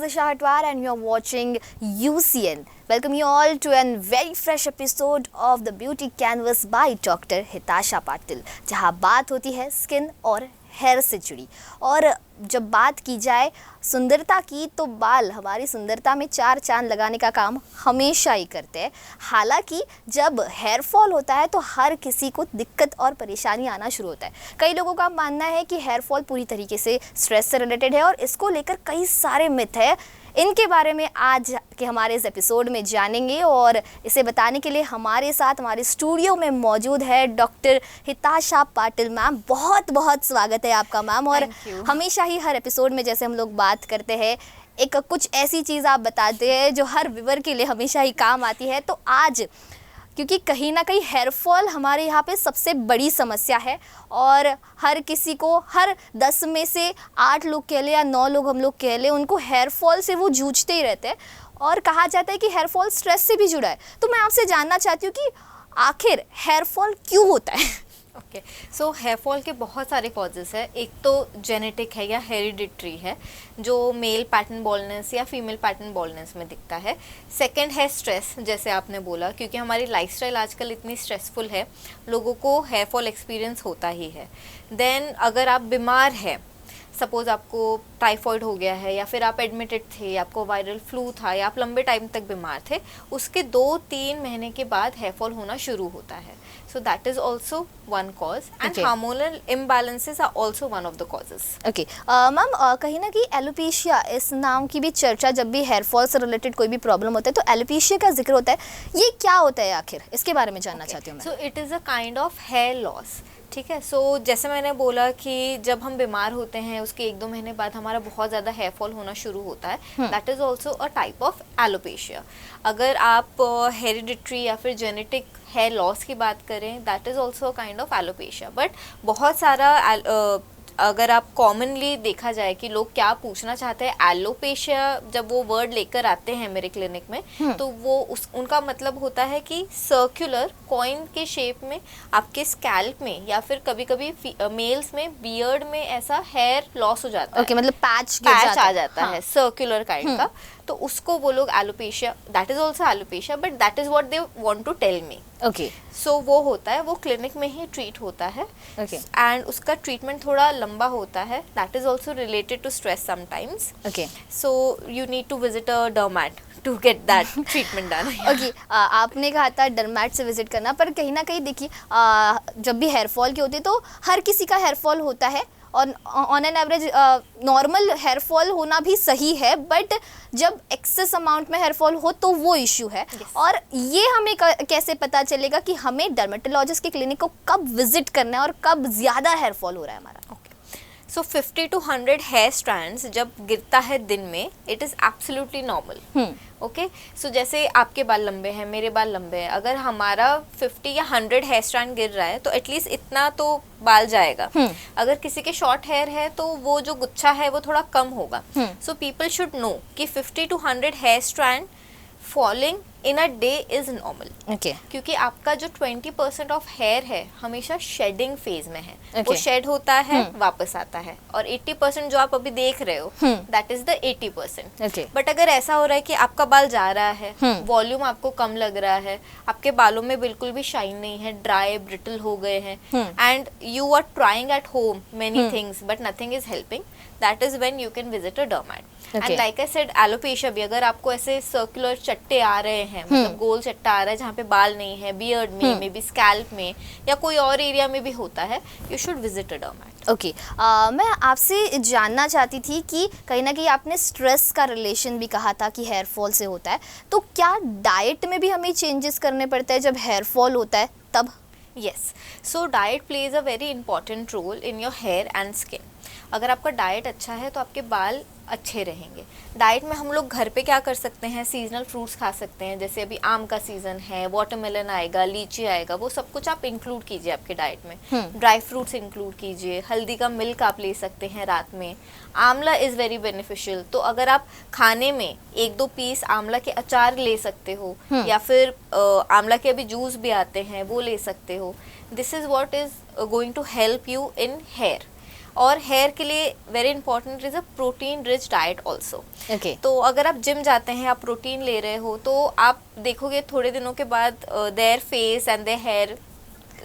Isha Hatwar and you're watching UCN. Welcome you all to a very fresh episode of the Beauty Canvas by Dr. Hitasha Patil, जहाँ बात होती है skin और hair से जुड़ी। और जब बात की जाए सुंदरता की तो बाल हमारी सुंदरता में चार चांद लगाने का काम हमेशा ही करते हैं। हालांकि जब हेयर फॉल होता है तो हर किसी को दिक्कत और परेशानी आना शुरू होता है। कई लोगों का मानना है कि हेयर फॉल पूरी तरीके से स्ट्रेस से रिलेटेड है और इसको लेकर कई सारे मिथ है। इनके बारे में आज के हमारे इस एपिसोड में जानेंगे और इसे बताने के लिए हमारे साथ हमारे स्टूडियो में मौजूद है डॉक्टर हिताशा पाटिल मैम। बहुत बहुत स्वागत है आपका मैम। और हमेशा ही हर एपिसोड में जैसे हम लोग बात करते हैं एक कुछ ऐसी चीज़ आप बताते हैं जो हर व्यूअर के लिए हमेशा ही काम आती है। तो आज क्योंकि कहीं ना कहीं हेयर फॉल हमारे यहाँ पे सबसे बड़ी समस्या है और हर किसी को, हर 10 में से 8 लोग कह ले या 9 लोग हम लोग कह ले, उनको हेयर फॉल से वो जूझते ही रहते हैं। और कहा जाता है कि हेयर फॉल स्ट्रेस से भी जुड़ा है। तो मैं आपसे जानना चाहती हूँ कि आखिर हेयर फॉल क्यों होता है? ओके, सो हेयर फॉल के बहुत सारे कॉजेज़ है। एक तो जेनेटिक है या हेरिडिटरी है, जो मेल पैटर्न बॉल्डनेस या फीमेल पैटर्न बॉल्डनेस में दिखता है। सेकंड है स्ट्रेस, जैसे आपने बोला, क्योंकि हमारी लाइफस्टाइल आजकल इतनी स्ट्रेसफुल है, लोगों को हेयर फॉल एक्सपीरियंस होता ही है। देन अगर आप बीमार हैं, सपोज़ आपको टाइफॉइड हो गया है या फिर आप एडमिटेड थे, आपको वायरल फ्लू था या आप लंबे टाइम तक बीमार थे, उसके 2-3 महीने के बाद हेयर फॉल होना शुरू होता है। So that is also one cause and hormonal imbalances are also one of the causes. Okay, ma'am कहीं ना कहीं एलोपेशिया इस नाम की भी चर्चा, जब भी हेयर फॉल से रिलेटेड कोई भी प्रॉब्लम होता है तो एलोपेशिया का जिक्र होता है। ये क्या होता है आखिर, इसके बारे में जानना चाहती हूँ मैं। So it is a kind of hair loss. ठीक है, सो जैसे मैंने बोला कि जब हम बीमार होते हैं उसके 1-2 महीने बाद हमारा बहुत ज़्यादा हेयर फॉल होना शुरू होता है। That is also a type of alopecia. अगर आप हेरिडिटरी या फिर जेनेटिक हेयर लॉस की बात करें, that is also a kind of alopecia. But बहुत सारा अगर आप कॉमनली देखा जाए कि लोग क्या पूछना चाहते हैं, एलोपेशिया जब वो वर्ड लेकर आते हैं मेरे क्लिनिक में तो वो उनका मतलब होता है कि सर्कुलर कॉइन के शेप में आपके स्कैल्प में या फिर कभी कभी मेल्स में बियर्ड में ऐसा हेयर लॉस हो जाता है। मतलब पैच आ जाता है सर्कुलर काइंड का, तो उसको वो लोग alopecia, that is also alopecia, but that is what they want to tell me. Okay, so वो होता है, वो क्लिनिक में ही ट्रीट होता है एंड उसका ट्रीटमेंट थोड़ा लंबा होता है। That is also related to stress sometimes. Okay, so you need to visit a dermat to get that treatment done. Okay, आपने कहा था डर्मैट से विजिट करना, पर कहीं ना कहीं देखिए जब भी हेयर फॉल की होती है तो हर किसी का हेयर फॉल होता है और on an average normal hair fall होना भी सही है, बट जब एक्सेस अमाउंट में हेयर फॉल हो तो वो इश्यू है। और ये हमें कैसे पता चलेगा कि हमें डर्मेटोलॉजिस्ट के क्लिनिक को कब विजिट करना है और कब ज़्यादा हेयर फॉल हो रहा है हमारा? सो 50 to 100 हेयर स्ट्रैंड्स जब गिरता है दिन में, it is absolutely normal. Okay, so जैसे आपके बाल लंबे हैं, मेरे बाल लंबे हैं, अगर हमारा 50 या 100 हेयर स्ट्रैंड गिर रहा है तो एटलीस्ट इतना तो बाल जाएगा। अगर किसी के शॉर्ट हेयर है तो वो जो गुच्छा है वो थोड़ा कम होगा। सो पीपल शुड नो कि 50 to 100 hair strand falling in a day is normal. क्योंकि आपका जो 20% ऑफ हेयर है हमेशा शेडिंग फेज में है। वो शेड होता है, वापस आता है, और 80% जो आप अभी देख रहे हो दैट इज द 80%। बट अगर ऐसा हो रहा है कि आपका बाल जा रहा है, वॉल्यूम आपको कम लग रहा है, आपके बालों में बिल्कुल भी शाइन नहीं है, ड्राई ब्रिटल हो गए हैं, and you are trying at home many things but nothing is helping, that is when you can visit a dermat. And like I said, alopecia भी अगर आपको ऐसे सर्कुलर चट्टे आ रहे हैं, मतलब गोल चट्टा आ रहा है जहाँ पे बाल नहीं है, बियर्ड में, मे बी स्कैल्प में या कोई और एरिया में भी होता है, you should visit a डर्मैट। Okay, मैं आपसे जानना चाहती थी कि कहीं ना कहीं आपने स्ट्रेस का रिलेशन भी कहा था कि हेयर फॉल से होता है, तो क्या डाइट में भी हमें चेंजेस करने पड़ते हैं जब हेयर फॉल होता है तब? Yes, so diet plays a very important role in your hair and skin. अगर आपका डाइट अच्छा है तो आपके बाल अच्छे रहेंगे। डाइट में हम लोग घर पे क्या कर सकते हैं, सीजनल फ्रूट्स खा सकते हैं, जैसे अभी आम का सीजन है, वाटरमेलन आएगा, लीची आएगा, वो सब कुछ आप इंक्लूड कीजिए आपके डाइट में। ड्राई फ्रूट्स इंक्लूड कीजिए, हल्दी का मिल्क आप ले सकते हैं रात में। आंवला इज़ वेरी बेनिफिशियल, तो अगर आप खाने में 1-2 पीस आंवला के अचार ले सकते हो या फिर आंवला के अभी जूस भी आते हैं वो ले सकते हो। This is what is going to help you in hair. और हेयर के लिए very important is a protein rich diet also. Okay, तो अगर आप जिम जाते हैं, आप प्रोटीन ले रहे हो, तो आप देखोगे थोड़े दिनों के बाद their face and their hair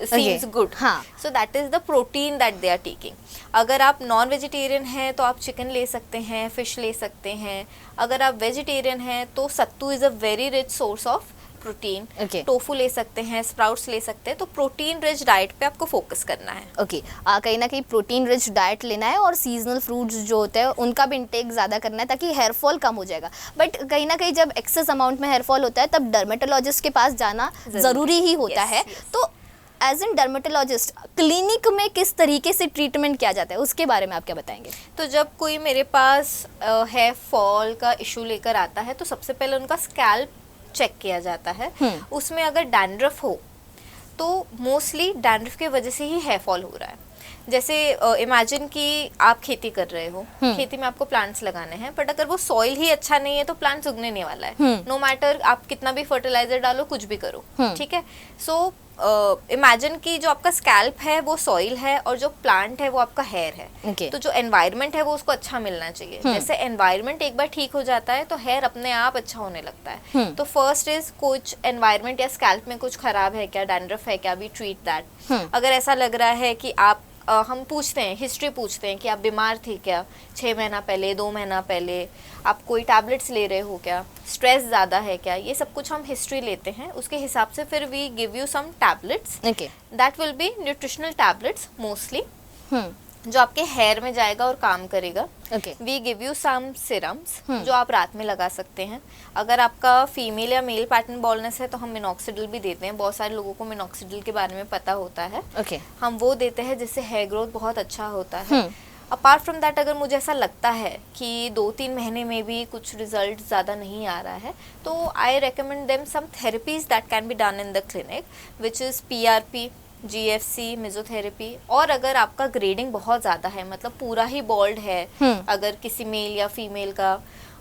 seems good. हाँ. So that is the protein that they are taking. अगर आप नॉन वेजिटेरियन हैं तो आप चिकन ले सकते हैं, फिश ले सकते हैं। अगर आप वेजिटेरियन हैं तो sattu is a very rich source of protein. Tofu ले सकते हैं, स्प्राउट्स ले सकते हैं। तो प्रोटीन रिच डाइट पे आपको फोकस करना है। ओके, कहीं ना कहीं प्रोटीन रिच डाइट लेना है और सीजनल फ्रूट्स जो होते हैं उनका भी इंटेक ज़्यादा करना है ताकि हेयर फॉल कम हो जाएगा। बट कहीं ना कहीं जब एक्सेस अमाउंट में हेयर फॉल होता है तब डर्मेटोलॉजिस्ट के पास जाना ज़रूरी ही होता है। तो एज एन डर्मेटोलॉजिस्ट क्लिनिक में किस तरीके से ट्रीटमेंट किया जाता है उसके बारे में आप क्या बताएंगे? तो जब कोई मेरे पास हेयर फॉल का इशू लेकर आता है तो सबसे पहले उनका स्कैल्प चेक किया जाता है। उसमें अगर डैंड्रफ हो तो मोस्टली डैंड्रफ की वजह से ही हेयर फॉल हो रहा है। जैसे इमेजिन कि आप खेती कर रहे हो, खेती में आपको प्लांट्स लगाने हैं, बट अगर वो सॉइल ही अच्छा नहीं है तो प्लांट्स उगने नहीं वाला है। नो मैटर आप कितना भी फर्टिलाइजर डालो, कुछ भी करो, ठीक है। सो इमेजिन कि जो आपका स्कैल्प है वो सॉइल है और जो प्लांट है वो आपका हेयर है। तो जो एनवायरनमेंट है वो उसको अच्छा मिलना चाहिए। जैसे एनवायरनमेंट एक बार ठीक हो जाता है तो हेयर अपने आप अच्छा होने लगता है। तो फर्स्ट इज कुछ एनवायरनमेंट या स्कैल्प में कुछ खराब है क्या, डैंड्रफ है क्या, वी ट्रीट दैट। अगर ऐसा लग रहा है कि आप हम पूछते हैं, हिस्ट्री पूछते हैं कि आप बीमार थे क्या 6 महीना पहले, 2 महीना पहले, आप कोई टैबलेट्स ले रहे हो क्या, स्ट्रेस ज़्यादा है क्या, ये सब कुछ हम हिस्ट्री लेते हैं। उसके हिसाब से फिर we give you some tablets, that will be nutritional tablets mostly, जो आपके हेयर में जाएगा और काम करेगा। We give you some serums जो आप रात में लगा सकते हैं। अगर आपका फीमेल या मेल पैटर्न बॉल्डनेस है तो हम मिनॉक्सिडिल भी देते हैं। बहुत सारे लोगों को मिनॉक्सिडिल के बारे में पता होता है। हम वो देते हैं जिससे हेयर ग्रोथ बहुत अच्छा होता है। अपार्ट फ्रॉम दैट, अगर मुझे ऐसा लगता है कि 2-3 महीने में भी कुछ रिजल्ट ज़्यादा नहीं आ रहा है तो I recommend them some therapies that can be done in the clinic, which is PRP, GFC, mesotherapy. और अगर आपका ग्रेडिंग बहुत ज़्यादा है, मतलब पूरा ही बॉल्ड है अगर किसी मेल या फीमेल का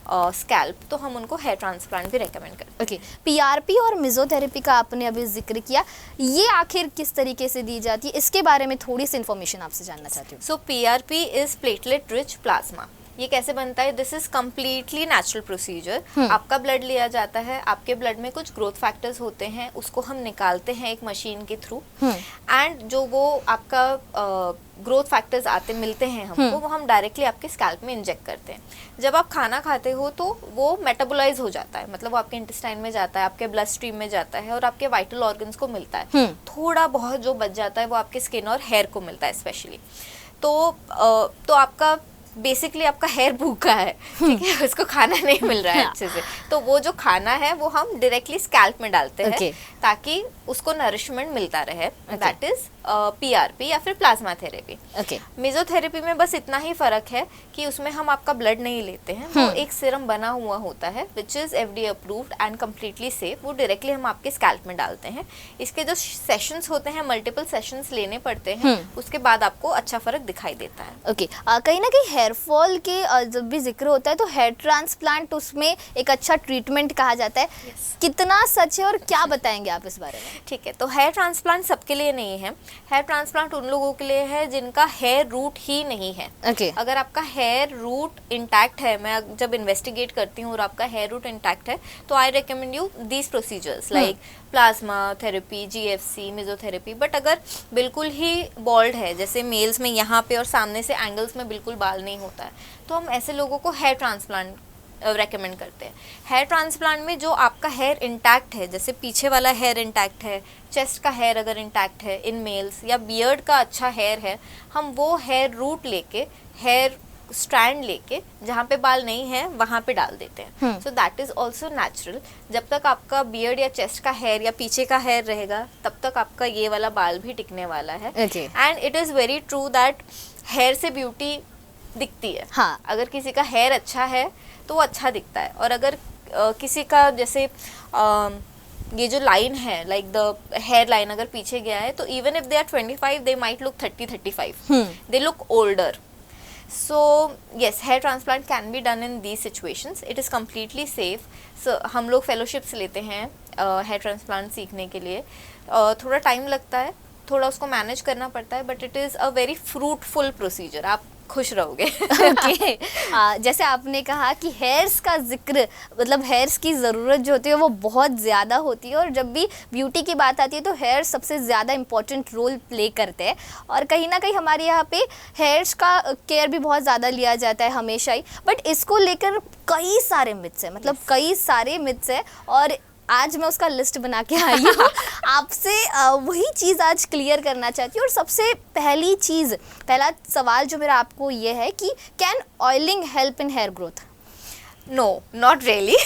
स्कैल्प, तो हम उनको हेयर ट्रांसप्लांट भी रेकमेंड करते हैं। PRP और मेजोथेरेपी का आपने अभी जिक्र किया, ये आखिर किस तरीके से दी जाती है, इसके बारे में थोड़ी सी इन्फॉर्मेशन आपसे जानना चाहती हूँ। सो PRP is platelet rich plasma. ये कैसे बनता है? This is completely natural procedure. आपका ब्लड लिया जाता है, आपके ब्लड में कुछ ग्रोथ फैक्टर्स होते हैं, उसको हम निकालते हैं एक मशीन के थ्रू, एंड जो वो आपका ग्रोथ फैक्टर्स आते मिलते हैं हमको, वो हम डायरेक्टली आपके स्कैल्प में इंजेक्ट करते हैं। जब आप खाना खाते हो तो वो मेटाबोलाइज हो जाता है, मतलब वो आपके इंटेस्टाइन में जाता है, आपके ब्लड स्ट्रीम में जाता है और आपके वाइटल ऑर्गन्स को मिलता है। थोड़ा बहुत जो बच जाता है वो आपके स्किन और हेयर को मिलता है स्पेशली। तो आपका बेसिकली आपका हेयर भूखा है, ठीक है, उसको खाना नहीं मिल रहा है अच्छे से, तो वो जो खाना है वो हम डायरेक्टली स्कैल्प में डालते हैं ताकि उसको नरिशमेंट मिलता रहे। दैट इज PRP या फिर प्लाज्मा थेरेपी। मेजोथेरेपी में बस इतना ही फर्क है कि उसमें हम आपका ब्लड नहीं लेते हैं, वो एक सीरम बना हुआ होता है which is FDA approved and completely safe, वो डायरेक्टली हम आपके स्कैल्प में डालते हैं। इसके जो सेशंस होते हैं, मल्टीपल सेशंस लेने पड़ते हैं, उसके बाद आपको अच्छा फर्क दिखाई देता है। कहीं ना कहीं हेयर फॉल के जब भी जिक्र होता है तो हेयर ट्रांसप्लांट उसमें एक अच्छा ट्रीटमेंट कहा जाता है। कितना सच है और क्या बताएंगे आप इस बारे में? ठीक है, तो हेयर ट्रांसप्लांट सबके लिए नहीं है। हेयर ट्रांसप्लांट उन लोगों के लिए है जिनका हेयर रूट ही नहीं है। अगर आपका हेयर रूट इंटैक्ट है, मैं जब इन्वेस्टिगेट करती हूँ और आपका हेयर रूट इंटैक्ट है तो I recommend you these procedures like plasma therapy, GFC, mesotherapy. But अगर बिल्कुल ही बॉल्ड है, जैसे मेल्स में यहाँ पे और सामने से एंगल्स में बिल्कुल बाल नहीं होता है, तो हम ऐसे लोगों को हेयर ट्रांसप्लांट रेकमेंड करते हैं। हेयर ट्रांसप्लांट में जो आपका हेयर इंटैक्ट है, जैसे पीछे वाला हेयर इंटैक्ट है, चेस्ट का हेयर अगर इंटैक्ट है इन मेल्स, या बियर्ड का अच्छा हेयर है, हम वो हेयर रूट लेके, हेयर स्ट्रैंड लेके जहाँ पे बाल नहीं है वहाँ पे डाल देते हैं। So that is also natural. जब तक आपका बियर्ड या चेस्ट का हेयर या पीछे का हेयर रहेगा तब तक आपका ये वाला बाल भी टिकने वाला है। And it is very true that hair से ब्यूटी दिखती है। अगर किसी का हेयर अच्छा है तो वो अच्छा दिखता है, और अगर किसी का जैसे ये जो लाइन है, लाइक द हेयर लाइन अगर पीछे गया है, तो even if they are 25 they might look 30-35, they look older. So yes, hair transplant can be done in these situations. It is completely safe. So हम लोग फेलोशिप्स लेते हैं हेयर ट्रांसप्लांट सीखने के लिए। थोड़ा टाइम लगता है, थोड़ा उसको मैनेज करना पड़ता है, but it is a very fruitful procedure, आप खुश रहोगे। ओके जैसे आपने कहा कि हेयर्स का जिक्र, मतलब हेयर्स की ज़रूरत जो होती है वो बहुत ज़्यादा होती है, और जब भी ब्यूटी की बात आती है तो हेयर सबसे ज़्यादा इम्पोर्टेंट रोल प्ले करते हैं, और कहीं ना कहीं हमारे यहाँ पे हेयर्स का केयर भी बहुत ज़्यादा लिया जाता है हमेशा ही। बट इसको लेकर कई सारे मिथ्स हैं, मतलब कई सारे मिथ्स हैं, और आज मैं उसका लिस्ट बना के आई हूँ आपसे वही चीज़ आज क्लियर करना चाहती हूँ। और सबसे पहला सवाल जो मेरा आपको ये है कि can oiling help in hair growth? No, not really.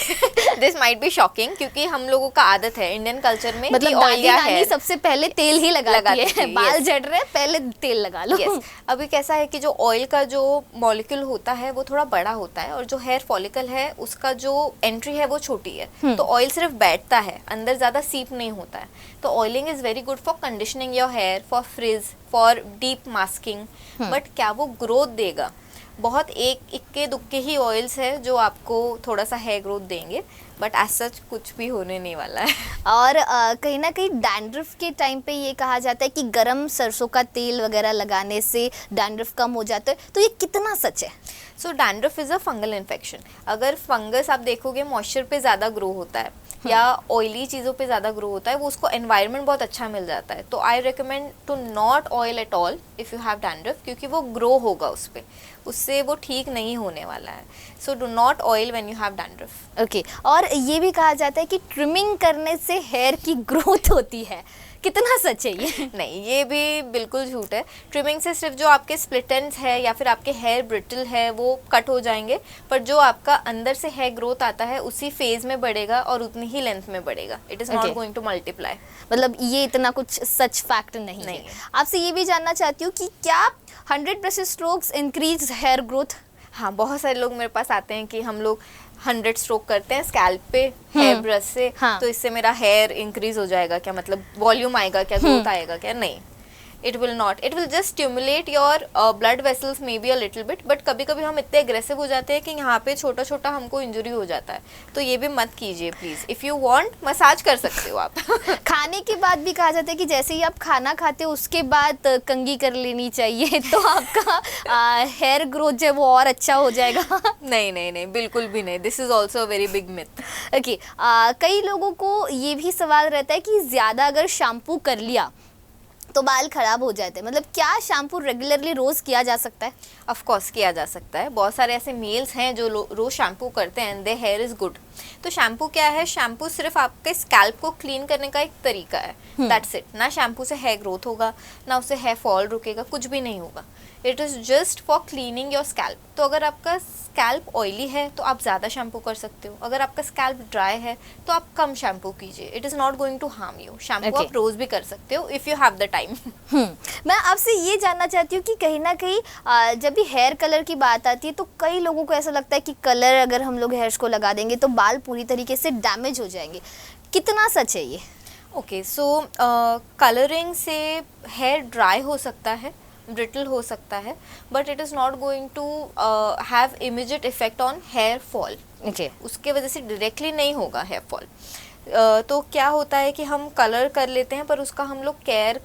This might be shocking, क्योंकि हम लोगों का आदत है इंडियन कल्चर में, मतलब दादी सबसे पहले तेल ही लगाती है। बाल झड़ रहे हैं पहले तेल लगा लो। yes. अभी कैसा है कि जो ऑयल का जो मॉलिक्यूल होता है वो थोड़ा बड़ा होता है, और जो हेयर फॉलिकल है उसका जो एंट्री है वो छोटी है, तो ऑयल सिर्फ बैठता है, अंदर ज़्यादा सीप नहीं होता है। तो oiling is very good for conditioning your hair, for frizz, for deep masking, but क्या वो ग्रोथ देगा? बहुत एक इक्के दुक्के ही ऑयल्स है जो आपको थोड़ा सा हेयर ग्रोथ देंगे, बट एज सच कुछ भी होने नहीं वाला है। और कहीं ना कहीं डैंड्रफ के टाइम पे ये कहा जाता है कि गरम सरसों का तेल वगैरह लगाने से डैंड्रफ कम हो जाता है, तो ये कितना सच है? So dandruff is a fungal infection. अगर फंगस आप देखोगे मॉइस्चर पे ज़्यादा ग्रो होता है या ऑयली चीज़ों पे ज़्यादा ग्रो होता है, वो उसको एनवायरनमेंट बहुत अच्छा मिल जाता है। तो I recommend to not oil at all if you have dandruff, क्योंकि वो ग्रो होगा उस पर, उससे वो ठीक नहीं होने वाला है। So do not oil when you have dandruff. Okay, और ये भी कहा जाता है कि ट्रिमिंग करने से हेयर की ग्रोथ होती है, कितना सच है ये? नहीं, ये भी बिल्कुल झूठ है। ट्रिमिंग से सिर्फ जो आपके स्प्लिट एंड्स है या फिर आपके हेयर ब्रिटल है वो कट हो जाएंगे, पर जो आपका अंदर से हेयर ग्रोथ आता है उसी फेज में बढ़ेगा और उतनी ही लेंथ में बढ़ेगा। It is not going to multiply. मतलब ये इतना कुछ सच फैक्ट नहीं है। आपसे ये भी जानना चाहती हूँ कि क्या 100 स्ट्रोक्स इंक्रीज हेयर ग्रोथ? हाँ, बहुत सारे लोग मेरे पास आते हैं कि हम लोग 100 स्ट्रोक करते हैं स्कैल्प पे हेयर ब्रश से, हाँ. तो इससे मेरा हेयर इंक्रीज हो जाएगा क्या? मतलब वॉल्यूम आएगा क्या, ग्रोथ आएगा क्या? नहीं, it will not. It will just stimulate your blood vessels may be a little bit, but कभी कभी हम इतने एग्रेसिव हो जाते हैं कि यहाँ पे छोटा छोटा हमको इंजरी हो जाता है, तो ये भी मत कीजिए please. If you want massage कर सकते हो आप। खाने के बाद भी कहा जाता है कि जैसे ही आप खाना खाते हो उसके बाद कंघी कर लेनी चाहिए, तो आपका हेयर ग्रोथ जो है वो और अच्छा हो जाएगा। नहीं नहीं नहीं, बिल्कुल भी नहीं। This is also a very big myth. Okay, कई लोगों को ये भी सवाल रहता है कि ज़्यादा अगर शैम्पू कर लिया तो बाल खराब हो जाते हैं, मतलब क्या शैम्पू रेगुलरली रोज़ किया जा सकता है? ऑफ कोर्स किया जा सकता है। बहुत सारे ऐसे मेल्स हैं जो रोज़ शैम्पू करते हैं and their hair is good. तो शैम्पू क्या है? शैम्पू सिर्फ आपके स्कैल्प को क्लीन करने का एक तरीका है, दैट्स इट। ना शैम्पू से हेयर ग्रोथ होगा, ना उससे हेयर फॉल रुकेगा, कुछ भी नहीं होगा। It is just for cleaning your scalp. तो अगर आपका स्कैल्प ऑयली है तो आप ज़्यादा शैम्पू कर सकते हो, अगर आपका स्कैल्प ड्राई है तो आप कम शैम्पू कीजिए। It is not going to harm you. Shampoo आप रोज़ भी कर सकते हो if you have the time. मैं आपसे ये जानना चाहती हूँ कि कहीं ना कहीं जब भी हेयर कलर की बात आती है तो कई लोगों को ऐसा लगता है कि कलर अगर हम लोग हेयर्स को लगा देंगे तो बाल पूरी तरीके से डैमेज हो जाएंगे, कितना सच है ये? ओके, सो कलरिंग से हेयर ड्राई हो सकता है, ब्रिटल हो सकता है, but it is not going to have immediate effect on hair fall. उसके वजह से डायरेक्टली नहीं होगा हेयर फॉल। तो क्या होता है कि हम कलर कर लेते हैं पर उसका हम लोग केयर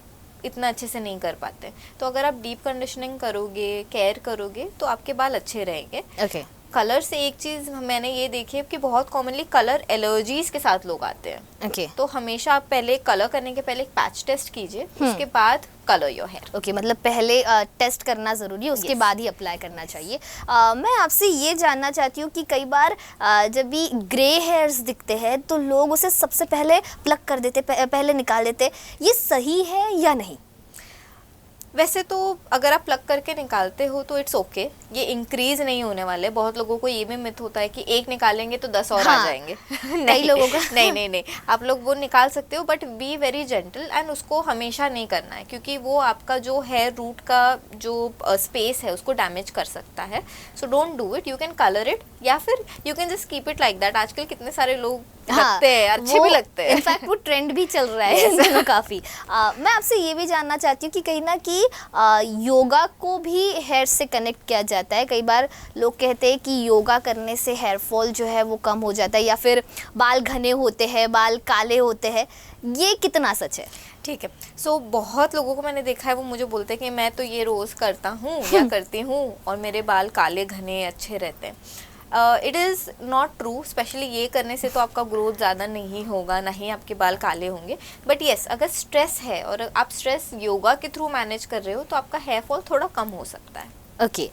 इतना अच्छे से नहीं कर पाते। तो अगर आप डीप कंडीशनिंग करोगे, केयर करोगे, तो आपके बाल अच्छे रहेंगे। कलर से एक चीज़ मैंने ये देखी है कि बहुत कॉमनली कलर एलर्जीज के साथ लोग आते हैं। तो हमेशा आप पहले कलर करने के पहले एक पैच टेस्ट कीजिए, उसके बाद कलर योर हेयर। मतलब पहले टेस्ट करना ज़रूरी है, उसके बाद ही अप्लाई करना चाहिए। मैं आपसे ये जानना चाहती हूँ कि कई बार जब भी ग्रे हेयर्स दिखते हैं तो लोग उसे सबसे पहले प्लग कर देते, पहले निकाल देते, ये सही है या नहीं? वैसे तो अगर आप प्लग करके निकालते हो तो इट्स ओके, ये इंक्रीज नहीं होने वाले। बहुत लोगों को ये भी मिथ होता है कि एक निकालेंगे तो 10 और आ जाएंगे। नहीं लोगों का नहीं, आप लोग वो निकाल सकते हो, but be very gentle and उसको हमेशा नहीं करना है, क्योंकि वो आपका जो हेयर रूट का जो स्पेस है उसको डैमेज कर सकता है। So don't do it. You can colour it या फिर you can just keep it like that. आजकल कितने सारे लोग लगते हैं, अच्छे भी लगते हैं। इनफैक्ट वो ट्रेंड भी चल रहा है काफ़ी। मैं आपसे ये भी जानना चाहती हूँ कि कहीं ना कि योगा को भी हेयर से कनेक्ट किया जाता है। कई बार लोग कहते हैं कि योगा करने से हेयर फॉल जो है वो कम हो जाता है, या फिर बाल घने होते हैं, बाल काले होते हैं, ये कितना सच है? ठीक है, सो बहुत लोगों को मैंने देखा है, वो मुझे बोलते हैं कि मैं तो ये रोज़ करता हूँ या करती हूँ और मेरे बाल काले घने अच्छे रहते हैं। It is not true. Specially ये करने से तो आपका ग्रोथ ज़्यादा नहीं होगा, ना ही आपके बाल काले होंगे। बट येस, अगर स्ट्रेस है और आप स्ट्रेस योगा के थ्रू मैनेज कर रहे हो तो आपका हेयर फॉल थोड़ा कम हो सकता है। ओके,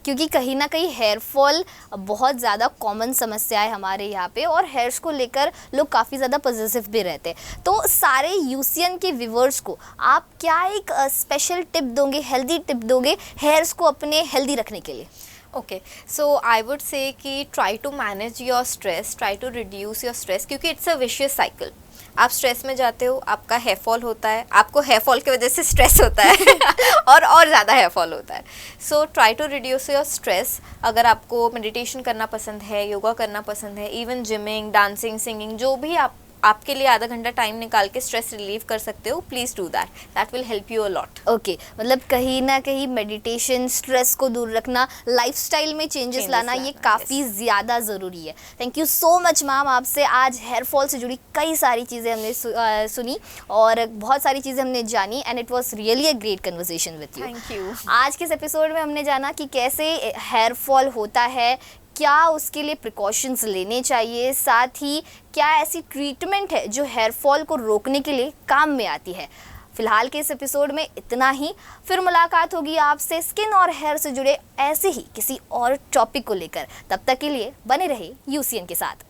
क्योंकि कहीं ना कहीं हेयर फॉल बहुत ज़्यादा कॉमन समस्या है हमारे यहाँ पे, और हेयर्स को लेकर लोग काफ़ी ज़्यादा पॉजिटिव भी रहते हैं। तो सारे यूसियन के व्यूवर्स को आप क्या एक स्पेशल टिप दोगे, हेल्दी टिप दोगे हेयर्स को अपने हेल्दी रखने के लिए? Okay, so I would say कि try to manage your stress, try to reduce your stress, क्योंकि इट्स अ विशियस साइकिल। आप स्ट्रेस में जाते हो, आपका हेयर फॉल होता है, आपको हेयर फॉल की वजह से स्ट्रेस होता है और ज़्यादा हेयर फॉल होता है। So try to reduce your stress. अगर आपको मेडिटेशन करना पसंद है, योगा करना पसंद है, इवन जिमिंग, डांसिंग, सिंगिंग, जो भी आपके लिए आधा घंटा टाइम निकाल के स्ट्रेस रिलीव कर सकते हो, please do that, that will help you a lot. Okay, मतलब कहीं ना कहीं मेडिटेशन, स्ट्रेस को दूर रखना, लाइफस्टाइल में चेंजेस लाना, ये काफ़ी ज़्यादा ज़रूरी है। Thank you so much ma'am, आपसे आज हेयर फॉल से जुड़ी कई सारी चीज़ें हमने सुनी और बहुत सारी चीज़ें हमने जानी, and it was really a great conversation with you. Thank you. आज के इस एपिसोड में हमने जाना कि कैसे हेयर फॉल होता है, क्या उसके लिए प्रिकॉशंस लेने चाहिए, साथ ही क्या ऐसी ट्रीटमेंट है जो हेयर फॉल को रोकने के लिए काम में आती है। फिलहाल के इस एपिसोड में इतना ही। फिर मुलाकात होगी आपसे स्किन और हेयर से जुड़े ऐसे ही किसी और टॉपिक को लेकर। तब तक के लिए बने रहे यूसीएन के साथ।